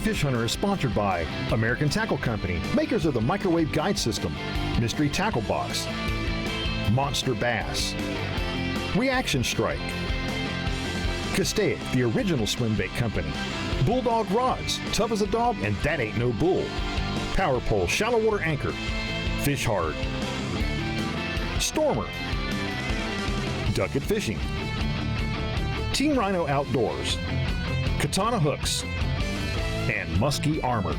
Fish Hunter is sponsored by American Tackle Company, makers of the microwave guide system, Mystery Tackle Box, Monster Bass, Reaction Strike, Castaic, the original swim bait company, Bulldog Rods, tough as a dog and that ain't no bull, Power Pole Shallow Water Anchor, Fish Hard, Stormer, Duck It Fishing, Team Rhino Outdoors, Katana Hooks, and Muskie Armor.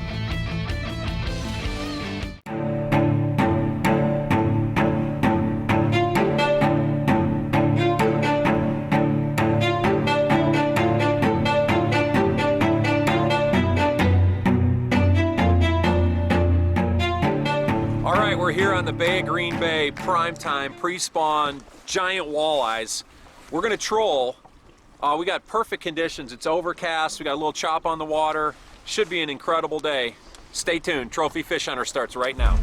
All right, we're here on the Bay of Green Bay, prime time, pre-spawn, giant walleyes. We're gonna troll. We got perfect conditions. It's overcast, we got a little chop on the water. Should be an incredible day. Stay tuned, Trophy Fish Hunter starts right now.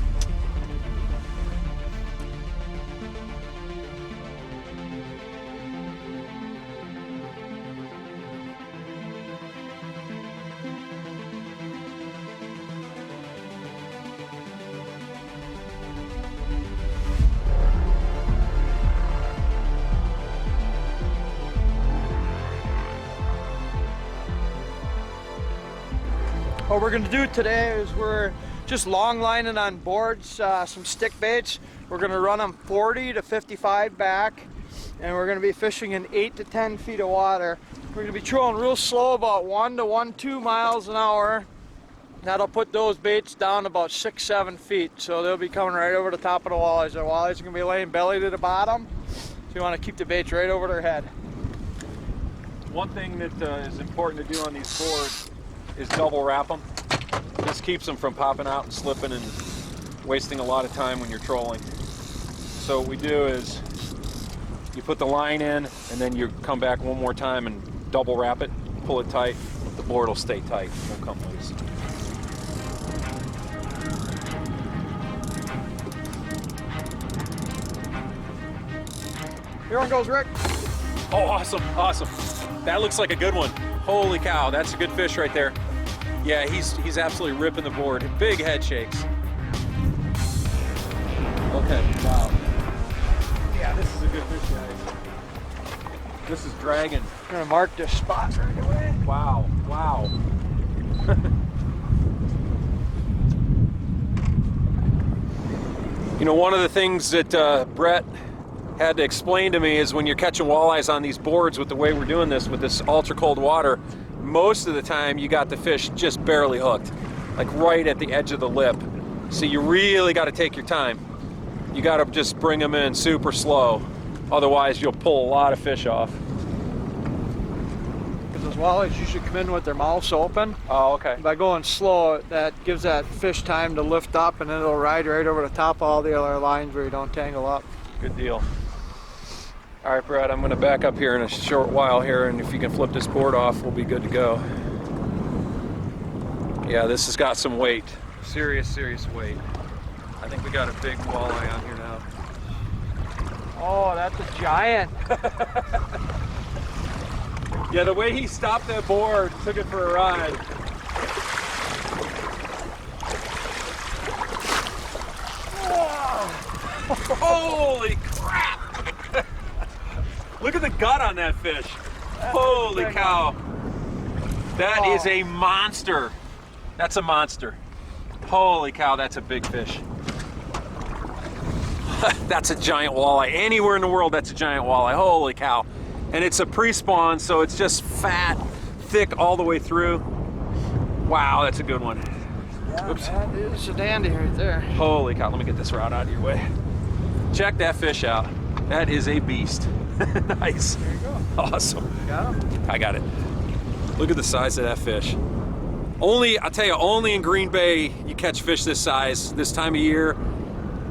What we're going to do today is we're just long lining on boards, some stick baits. We're going to run them 40 to 55 back, and we're going to be fishing in 8 to 10 feet of water. We're going to be trolling real slow, about 1 to 1.2 miles an hour. That'll put those baits down about 6-7 feet, so they'll be coming right over the top of the walleyes. The walleyes are going to be laying belly to the bottom, so you want to keep the baits right over their head. One thing that is important to do on these boards is double wrap them. This keeps them from popping out and slipping and wasting a lot of time when you're trolling. So what we do is you put the line in and then you come back one more time and double wrap it, pull it tight, the board will stay tight, it won't come loose. Here one goes, Rick. Oh, awesome, awesome. That looks like a good one. Holy cow, that's a good fish right there. Yeah, he's absolutely ripping the board. Big head shakes. Okay, wow. Yeah, this is a good fish, guys. This is dragging. I'm gonna mark this spot right away. Wow, wow. You know, one of the things that Bret had to explain to me is when you're catching walleyes on these boards with the way we're doing this, with this ultra cold water, most of the time you got the fish just barely hooked, like right at the edge of the lip. So you really got to take your time. You got to just bring them in super slow. Otherwise you'll pull a lot of fish off. Because those walleyes usually come in with their mouths open. Oh, okay. By going slow, that gives that fish time to lift up, and then it'll ride right over the top of all the other lines where you don't tangle up. Good deal. All right, Bret, I'm going to back up here in a short while here, and if you can flip this board off, we'll be good to go. Yeah, this has got some weight. Serious, serious weight. I think we got a big walleye on here now. Oh, that's a giant. Yeah, the way he stopped that board, took it for a ride. Holy crap! Look at the gut on that fish. Holy cow. That is a monster. That's a monster. Holy cow, that's a big fish. That's a giant walleye. Anywhere in the world, that's a giant walleye. Holy cow. And it's a pre-spawn, so it's just fat, thick all the way through. Wow, that's a good one. Yeah, oops. That is a dandy right there. Holy cow, let me get this rod out of your way. Check that fish out. That is a beast. Nice. There you go. Awesome. You got him? I got it. Look at the size of that fish. I'll tell you, only in Green Bay you catch fish this size, this time of year.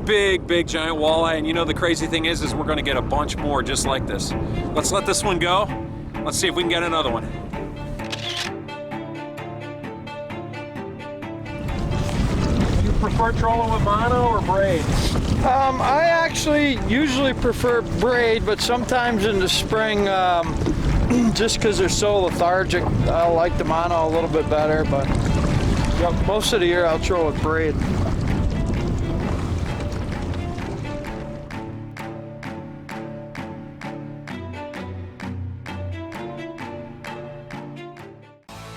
Big, big giant walleye, and you know the crazy thing is we're gonna get a bunch more just like this. Let's let this one go. Let's see if we can get another one. Do you prefer trolling with mono or braid? I actually usually prefer braid, but sometimes in the spring, just because they're so lethargic, I like the mono a little bit better, but Yep, most of the year I'll throw with braid.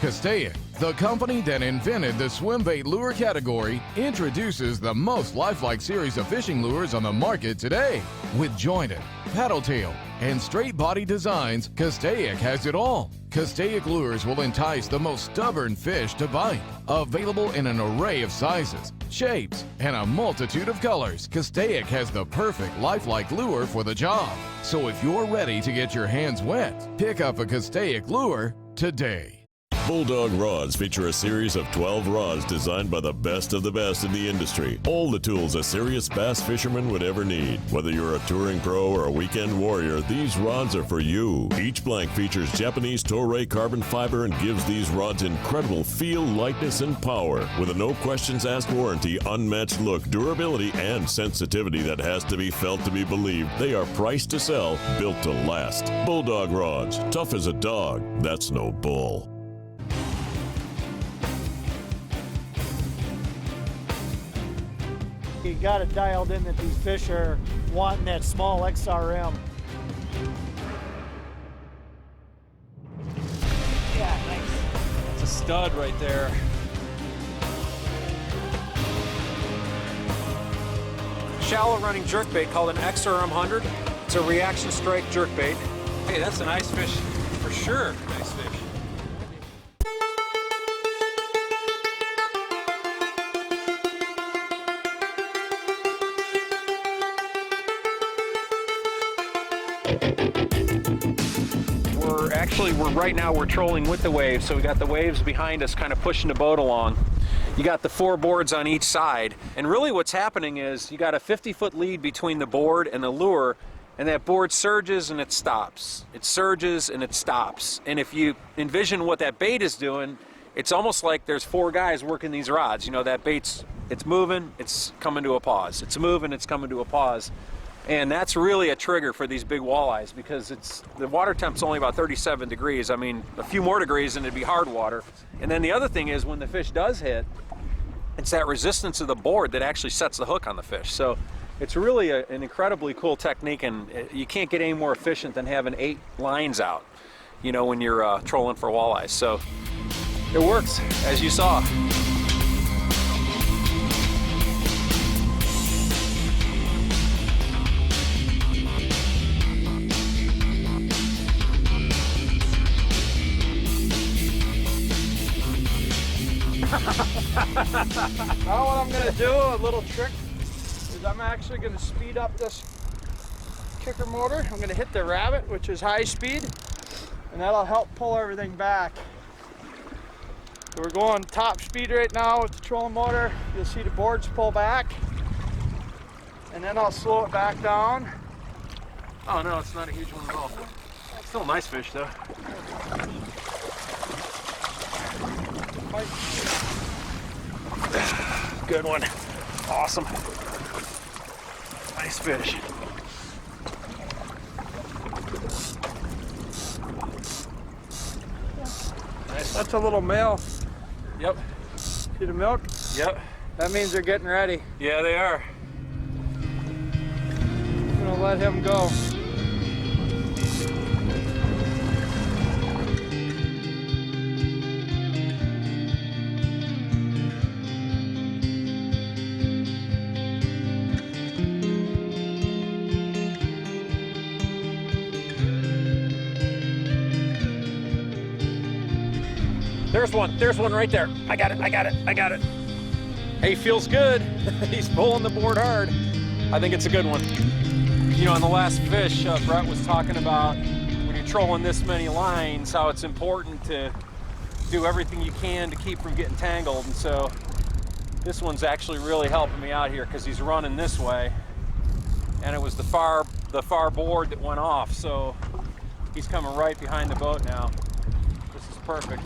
Castaic, the company that invented the swim bait lure category, introduces the most lifelike series of fishing lures on the market today. With jointed, paddle tail, and straight body designs, Castaic has it all. Castaic lures will entice the most stubborn fish to bite. Available in an array of sizes, shapes, and a multitude of colors, Castaic has the perfect lifelike lure for the job. So if you're ready to get your hands wet, pick up a Castaic lure today. Bulldog rods feature a series of 12 rods designed by the best of the best in the industry. All the tools a serious bass fisherman would ever need. Whether you're a touring pro or a weekend warrior, these rods are for you. Each blank features Japanese Toray carbon fiber and gives these rods incredible feel, lightness, and power. With a no questions asked warranty, unmatched look, durability, and sensitivity that has to be felt to be believed, they are priced to sell, built to last. Bulldog rods, tough as a dog. That's no bull. You got it dialed in that these fish are wanting that small XRM. Yeah, nice. It's a stud right there. Shallow running jerkbait called an XRM 100. It's a reaction strike jerkbait. Hey, that's a nice fish for sure. Nice fish. Right now we're trolling with the waves, so we got the waves behind us kind of pushing the boat along. You got the 4 boards on each side, and really what's happening is you got a 50-foot lead between the board and the lure, and that board surges and it stops. It surges and it stops. And if you envision what that bait is doing, it's almost like there's 4 guys working these rods. You know, that bait's, it's moving, it's coming to a pause. It's moving, it's coming to a pause. And that's really a trigger for these big walleyes because the water temp's only about 37 degrees. I mean, a few more degrees and it'd be hard water. And then the other thing is when the fish does hit, it's that resistance of the board that actually sets the hook on the fish. So it's really an incredibly cool technique, and you can't get any more efficient than having 8 lines out, you know, when you're trolling for walleyes. So it works, as you saw. Now what I'm going to do, a little trick, is I'm actually going to speed up this kicker motor. I'm going to hit the rabbit, which is high speed, and that'll help pull everything back. So we're going top speed right now with the trolling motor. You'll see the boards pull back, and then I'll slow it back down. Oh no, it's not a huge one at all. Still a nice fish though. Good one. Awesome. Nice fish. Nice. That's a little male. Yep. See the milk? Yep. That means they're getting ready. Yeah, they are. I'm gonna let him go. There's one right there. I got it. Hey, feels good. He's pulling the board hard. I think it's a good one. You know, on the last fish, Bret was talking about when you're trolling this many lines, how it's important to do everything you can to keep from getting tangled. And so this one's actually really helping me out here because he's running this way. And it was the far board that went off. So he's coming right behind the boat now. This is perfect.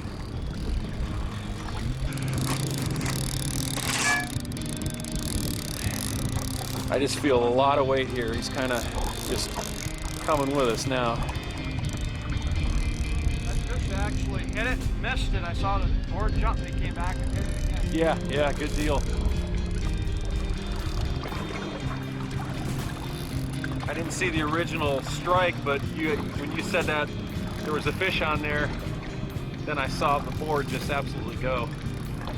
I just feel a lot of weight here. He's kind of just coming with us now. That fish actually hit it, missed it. I saw the board jump and he came back and hit it again. Yeah, yeah, good deal. I didn't see the original strike, but when you said that there was a fish on there, then I saw the board just absolutely go. Kind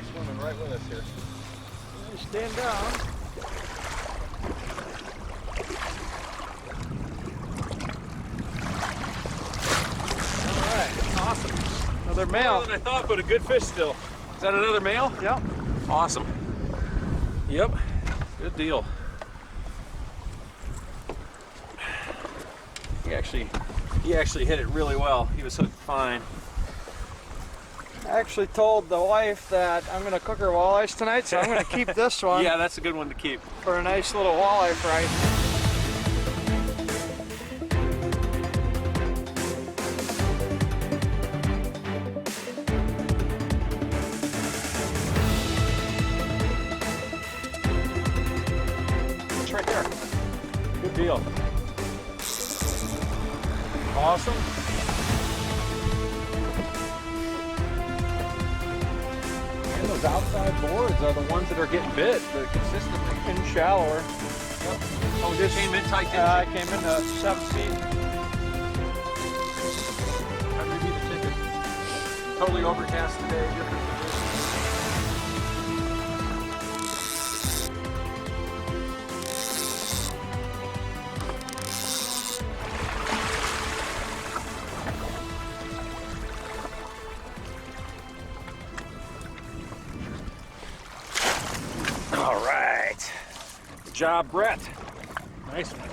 of swimming right with us here. Stand down. All right, awesome. Another male. More than I thought, but a good fish still. Is that another male? Yep. Awesome. Yep, good deal. He actually hit it really well. He was hooked fine. I actually told the wife that I'm going to cook her walleyes tonight, so I'm going to keep this one. Yeah, that's a good one to keep. For a nice little walleye fry. It's right there. Good deal. Awesome. And those outside boards are the ones that are getting bit consistently. And shallower. Yep. Oh, this came in tight, didn't I you? came in 7 feet. How did you the ticket? Totally overcast today, different position. All right. Good job, Bret. Nice one.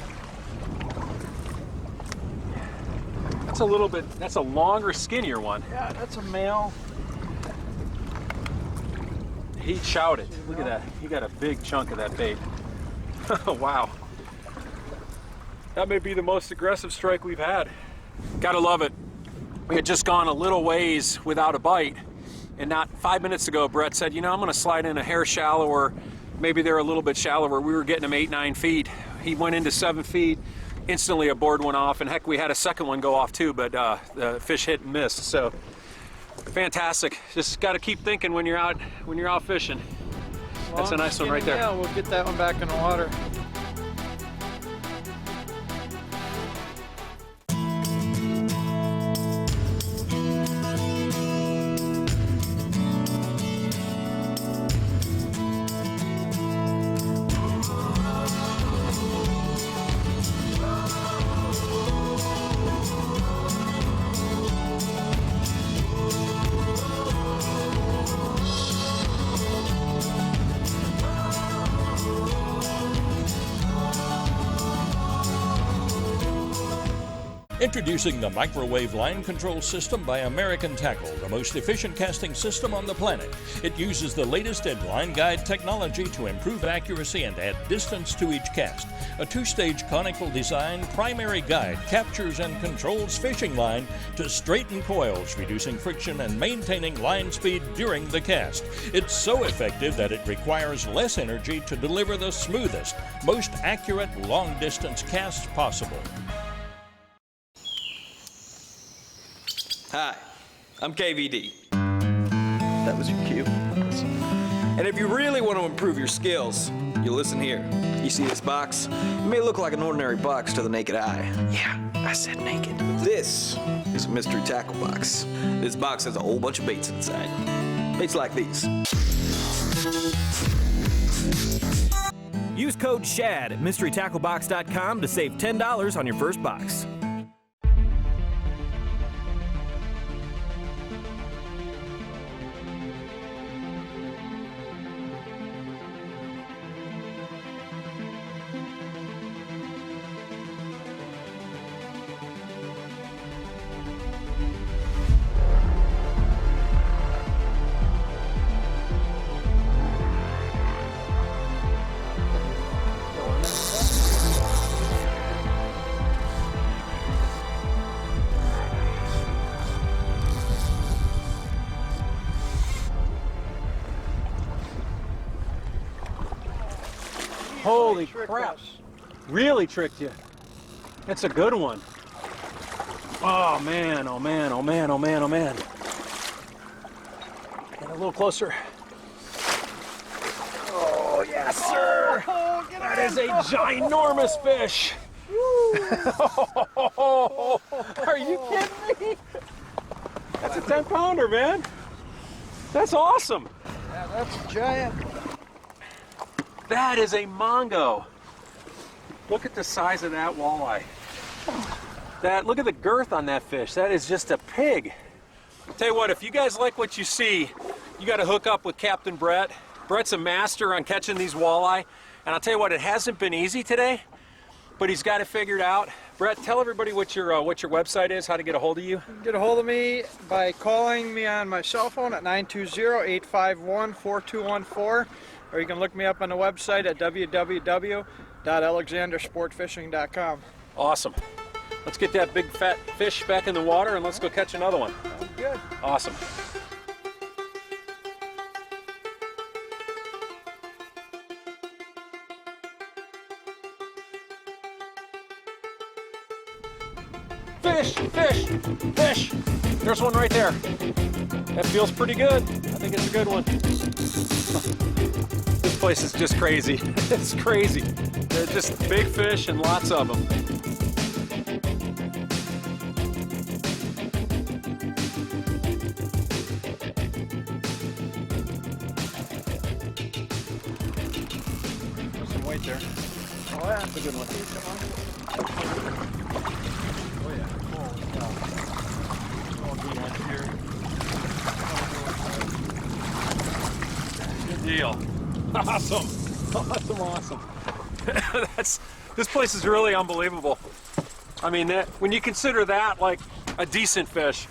That's a longer, skinnier one. Yeah, that's a male. He chowed it. Look at that. He got a big chunk of that bait. Wow. That may be the most aggressive strike we've had. Gotta love it. We had just gone a little ways without a bite, and not 5 minutes ago, Bret said, you know, I'm gonna slide in a hair shallower. Maybe they're a little bit shallower. We were getting them 8, 9 feet. He went into 7 feet. Instantly a board went off, and heck, we had a second one go off too, but the fish hit and missed. So fantastic. Just got to keep thinking when you're out fishing. That's a nice one right there. Yeah, we'll get that one back in the water. Introducing the microwave line control system by American Tackle, the most efficient casting system on the planet. It uses the latest in line guide technology to improve accuracy and add distance to each cast. A 2-stage conical design primary guide captures and controls fishing line to straighten coils, reducing friction and maintaining line speed during the cast. It's so effective that it requires less energy to deliver the smoothest, most accurate long-distance casts possible. Hi, I'm KVD. That was your cue. And if you really want to improve your skills, you listen here. You see this box? It may look like an ordinary box to the naked eye. Yeah, I said naked. This is a mystery tackle box. This box has a whole bunch of baits inside. Baits like these. Use code SHAD at mysterytacklebox.com to save $10 on your first box. Holy crap. Really tricked you. That's a good one. Oh man, oh man, oh man, oh man, oh man. A little closer. Oh, yes, sir. Oh, That is a ginormous fish. Are you kidding me? That's a 10-pounder, man. That's awesome. Yeah, that's giant. That is a mongo. Look at the size of that walleye. Look at the girth on that fish. That is just a pig. Tell you what, if you guys like what you see, you got to hook up with Captain Bret. Bret's a master on catching these walleye. And I'll tell you what, it hasn't been easy today, but he's got it figured out. Bret, tell everybody what your website is, how to get a hold of you. You can get a hold of me by calling me on my cell phone at 920-851-4214, or you can look me up on the website at www.alexandersportfishing.com. Awesome. Let's get that big fat fish back in the water and let's go catch another one. Sounds good. Awesome. Fish, fish, fish. There's one right there. That feels pretty good. I think it's a good one. This place is just crazy. It's crazy. They're just big fish and lots of them. There's some weight there. Oh, yeah, that's a good one. Oh yeah. Holy cow. All good ones here. Good deal. Awesome. Awesome, awesome. This place is really unbelievable. I mean, when you consider that like a decent fish,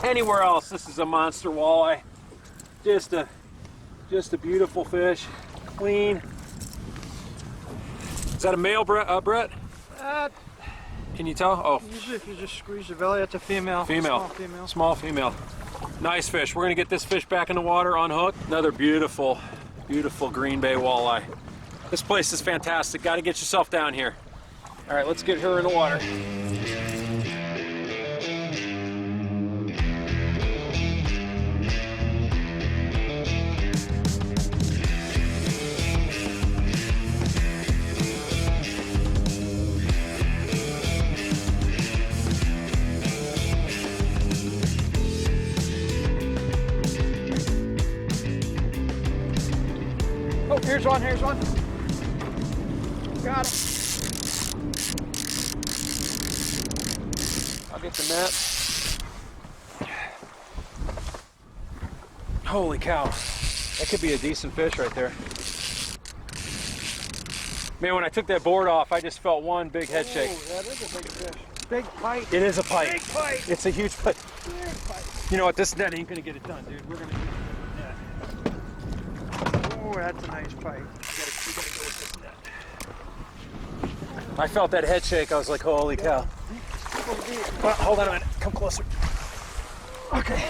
anywhere else this is a monster walleye. Just a beautiful fish, clean. Is that a male, Bret? Can you tell? Oh. Usually if you just squeeze the belly, that's a female. Female. Small female. Small female. Nice fish. We're gonna get this fish back in the water, unhook. Another beautiful, beautiful Green Bay walleye. This place is fantastic. Got to get yourself down here. All right, let's get her in the water. Oh, here's one, here's one. Got him. I'll get the net. Holy cow. That could be a decent fish right there. Man, when I took that board off, I just felt one big head shake. Oh, that is a big fish. Big pike. It is a pike. Big pike. It's a huge pike. Big pike. You know what? This net ain't gonna get it done, dude. We're gonna do it. Oh, that's a nice pike. We gotta go with this net. I felt that head shake. I was like, holy cow. Well, hold on a minute. Come closer. Okay.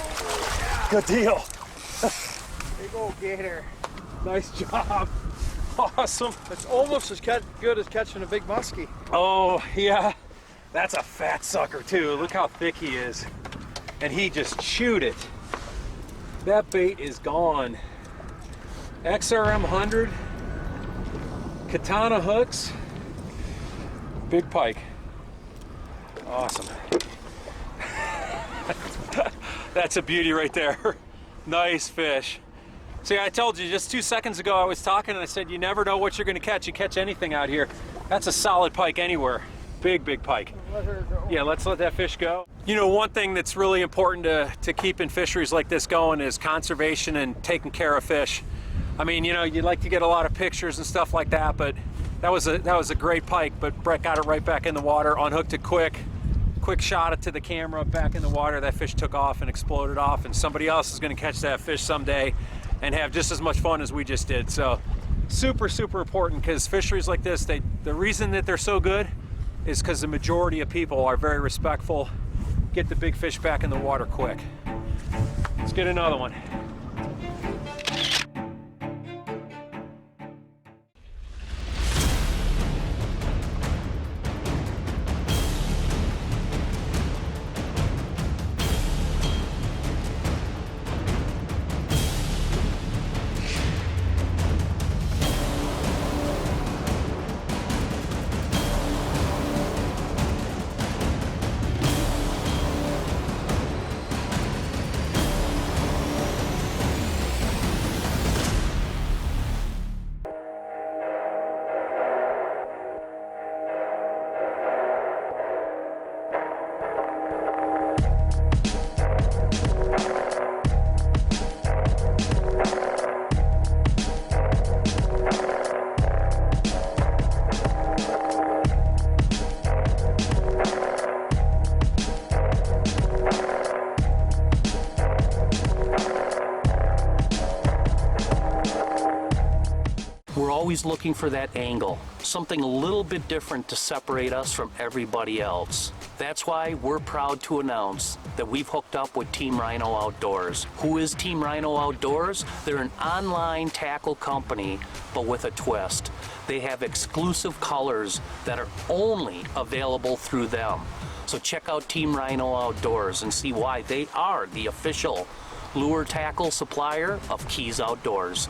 Good deal. Big old gator. Nice job. Awesome. It's almost as good as catching a big muskie. Oh, yeah. That's a fat sucker, too. Look how thick he is. And he just chewed it. That bait is gone. XRM 100. Katana hooks. Big pike. Awesome. That's a beauty right there. Nice fish. See, I told you just 2 seconds ago I was talking and I said you never know what you're going to catch. You catch anything out here. That's a solid pike anywhere. Big, big pike. Let her go. Yeah, let's let that fish go. You know, one thing that's really important to keep in fisheries like this going is conservation and taking care of fish. I mean, you know, you'd like to get a lot of pictures and stuff like that, but that was a great pike, but Bret got it right back in the water, unhooked it quick shot it to the camera, back in the water. That fish took off and exploded off, and somebody else is going to catch that fish someday and have just as much fun as we just did. So super, super important, because fisheries like this, the reason that they're so good is because the majority of people are very respectful, get the big fish back in the water quick. Let's get another one. always looking for that angle, something a little bit different to separate us from everybody else. That's why we're proud to announce that we've hooked up with Team Rhino Outdoors. Who is Team Rhino Outdoors? They're an online tackle company, but with a twist. They have exclusive colors that are only available through them. So check out Team Rhino Outdoors and see why they are the official lure tackle supplier of Keys Outdoors.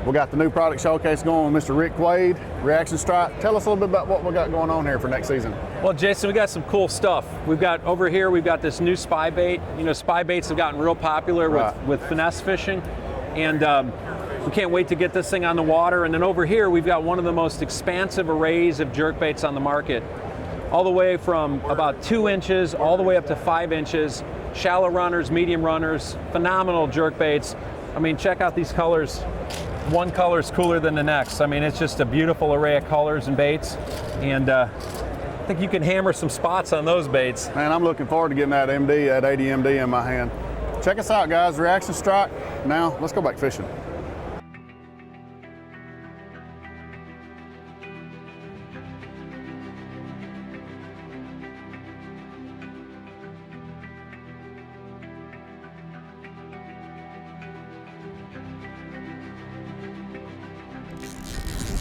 We got the new product showcase going with Mr. Rick Wade, Reaction Strike. Tell us a little bit about what we got going on here for next season. Well, Jason, we got some cool stuff. We've got over here, we've got this new spy bait. You know, spy baits have gotten real popular with finesse fishing, and we can't wait to get this thing on the water. And then over here, we've got one of the most expansive arrays of jerk baits on the market, all the way from about 2 inches all the way up to 5 inches. Shallow runners, medium runners, phenomenal jerk baits. I mean, check out these colors. One color is cooler than the next. I mean, it's just a beautiful array of colors and baits, and I think you can hammer some spots on those baits. Man, I'm looking forward to getting that 80 MD in my hand. Check us out, guys. Reaction Strike. Now, let's go back fishing.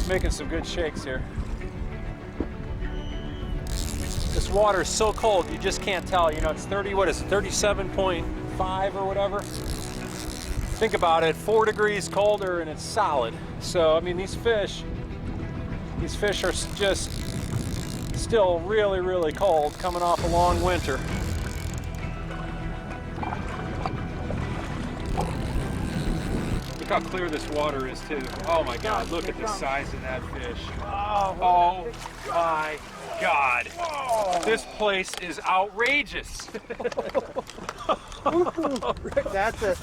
Making some good shakes here. This water is so cold, you just can't tell. You know, it's 37.5 or whatever. Think about it, 4 degrees colder and it's solid. So, I mean, these fish are just still really, really cold coming off a long winter. Look how clear this water is too. Oh my God, look at the size of that fish. Oh my God. This place is outrageous. Rick, that's a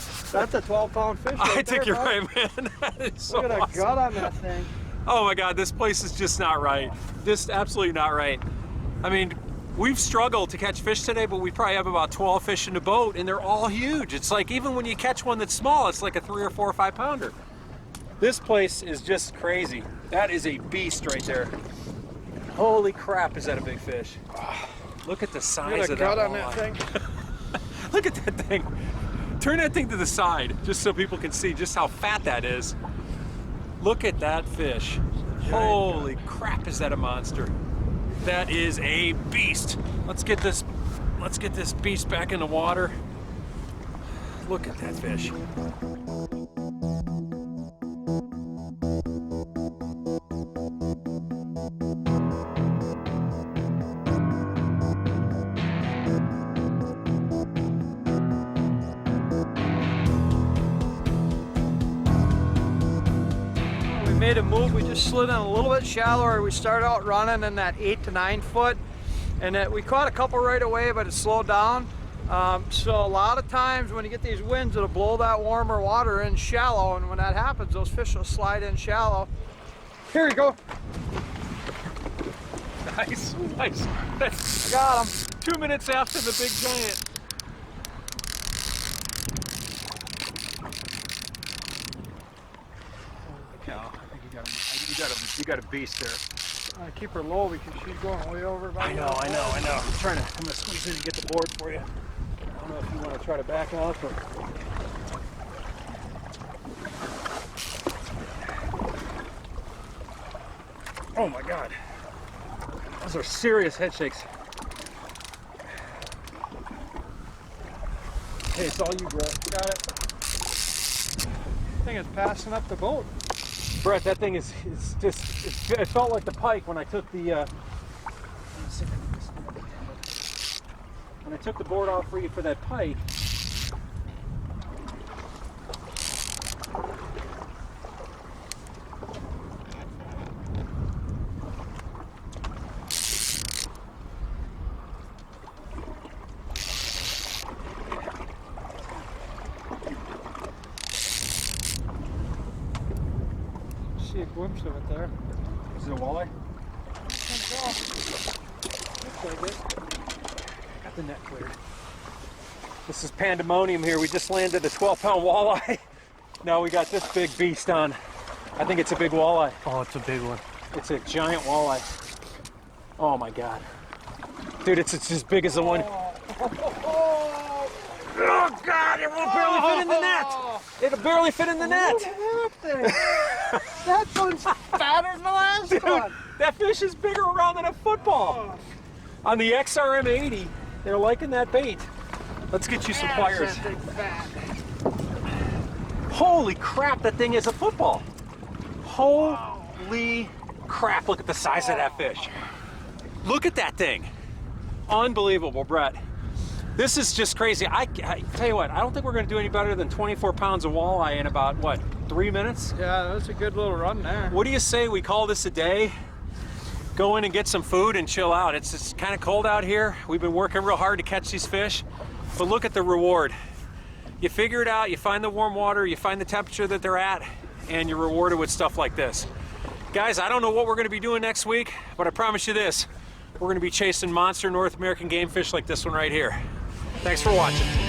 12-pound fish right I think there, you're right, man. That is so Look at awesome. the gut on that thing. Oh my God, this place is just not right. Just absolutely not right. I mean, we've struggled to catch fish today, but we probably have about 12 fish in the boat, and they're all huge. It's like, even when you catch one that's small, it's like a 3 or 4 or 5 pounder. This place is just crazy. That is a beast right there. Holy crap, is that a big fish. Look at the size of that gut on walleye. that thing. Look at that thing. Turn that thing to the side, just so people can see just how fat that is. Look at that fish. Holy crap, is that a monster. That is a beast. Let's get this beast back in the water. Look at that fish. We made a move, we just slid in a little bit shallower. We started out running in that 8 to 9 foot, and we caught a couple right away, but it slowed down. So a lot of times when you get these winds, it'll blow that warmer water in shallow, and when that happens, those fish will slide in shallow. Here you go. Nice, nice. I got him. 2 minutes after the big giant. Cow, I think you got a beast there. Keep her low because she's going way over. I know. I'm gonna squeeze in and get the board for you. I don't know if you want to try to back off or. Oh my God. Those are serious head shakes. Hey, it's all you, Bret. Got it. Thing is passing up the boat. Bret, that thing is just, it felt like the pike when I took the, when I took the board off for you for that pike. see a glimpse of it there. Is it a walleye? Looks like it. Got the net cleared. This is pandemonium here. We just landed a 12-pound walleye. Now we got this big beast on. I think it's a big walleye. Oh, it's a big one. It's a giant walleye. Oh my God. Dude, it's as big as the one. Oh God, it won't barely fit in the net. It'll barely fit in the net. That one's fatter than the last Dude, one. that fish is bigger around than a football. On the XRM 80, they're liking that bait. Let's get you some pliers. Holy crap, that thing is a football. Holy crap, look at the size of that fish. Look at that thing. Unbelievable, Brett. This is just crazy. I tell you what, I don't think we're going to do any better than 24 pounds of walleye in about, what, 3 minutes? Yeah, that's a good little run there. What do you say we call this a day? Go in and get some food and chill out. It's kind of cold out here. We've been working real hard to catch these fish, but look at the reward. You figure it out, you find the warm water, you find the temperature that they're at, and you're rewarded with stuff like this. Guys, I don't know what we're going to be doing next week, but I promise you this. We're going to be chasing monster North American game fish like this one right here. Thanks for watching.